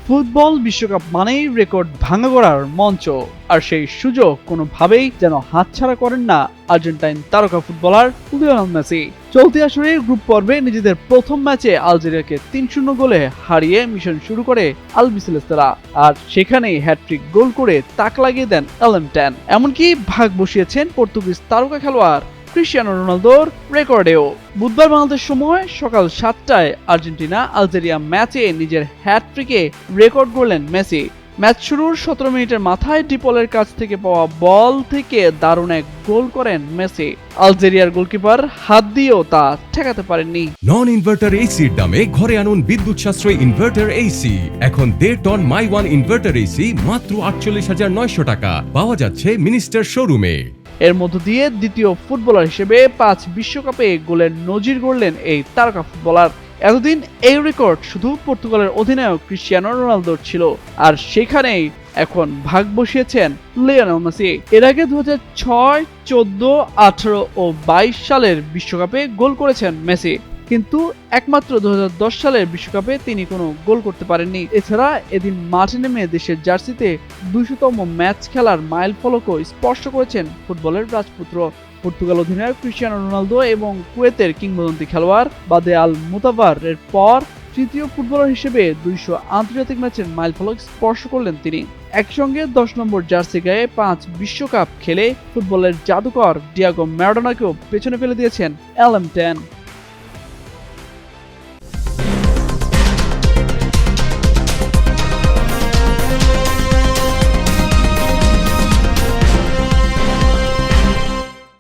Football বিশ্বকাপ মানেই record ভাঙা করার মঞ্চ, আর সেই সুযোগ কোনোভাবেই যেন হাতছাড়া করেন না আর্জেন্টাইন তারকা ফুটবলার লিওনেল মেসি। চলতি আসরের গ্রুপ পর্বে নিজেদের প্রথম ম্যাচে আলজেরিয়াকে ৩-০ গোলে হারিয়ে মিশন শুরু করে আলবিসেলেস্তেরা, আর সেখানেই হ্যাটট্রিক গোল করে তাক লাগিয়ে দেন এলএম10। এমনকি ভাগ বসিয়েছেন পর্তুগিজ তারকা খেলোয়াড় ক্রিস্টিয়ানো রোনালদোর রেকর্ডেও। বুধবার বাংলাদেশ সময় সকাল 7টায় আর্জেন্টিনা আলজেরিয়া ম্যাচে নিজের হ্যাটট্রিকে রেকর্ড গড়লেন মেসি। ম্যাচ শুরুর 17 মিনিটের মাথায় ডিপলের কাছ থেকে পাওয়া বল থেকে দারুণ এক গোল করেন মেসি। আলজেরিয়ার গোলকিপার হাত দিয়েও তা ঠেকাতে পারেননি। নন ইনভার্টার এসির দামে ঘরে আনুন বিদ্যুৎ সাশ্রয়ী ইনভার্টার এসি। এখন 1.5 টন মাই ওয়ান ইনভার্টার এসি মাত্র 48,900 টাকা পাওয়া যাচ্ছে মিনিস্টার শোরুমে। এর মধ্য দিয়ে দ্বিতীয় ফুটবলার হিসেবে 5 বিশ্বকাপে গোলের নজির গড়লেন এই তারকা ফুটবলার। এতদিন এই রেকর্ড শুধু পর্তুগালের অধিনায়ক ক্রিস্টিয়ানো রোনালদোর ছিল, আর সেখানেই এখন ভাগ বসিয়েছেন লিওনেল মেসি। এর আগে 2006, 14, 18 ও 22 সালের বিশ্বকাপে গোল করেছেন মেসি, কিন্তু একমাত্র 2010 সালের বিশ্বকাপে তিনি কোনো গোল করতে পারেননি। এছাড়া এদিন মাঠে নেমে দেশের জার্সিতে 200তম ম্যাচ খেলার মাইল ফলকও স্পর্শ করেছেন ফুটবলের রাজপুত্র। পর্তুগাল অধিনায়ক ক্রিস্টিয়ানো রোনালদো এবং কুয়েতের কিংবদন্তি খেলোয়াড় বাদে আল মুতাবার এর পর তৃতীয় ফুটবলার হিসেবে 200 আন্তর্জাতিক ম্যাচের মাইল ফলক স্পর্শ করলেন তিনি। একসঙ্গে 10 নম্বর জার্সি গায়ে 5 বিশ্বকাপ খেলে ফুটবলের জাদুকর ডিয়েগো ম্যারাডোনাকেও পেছনে ফেলে দিয়েছেন এলএম10।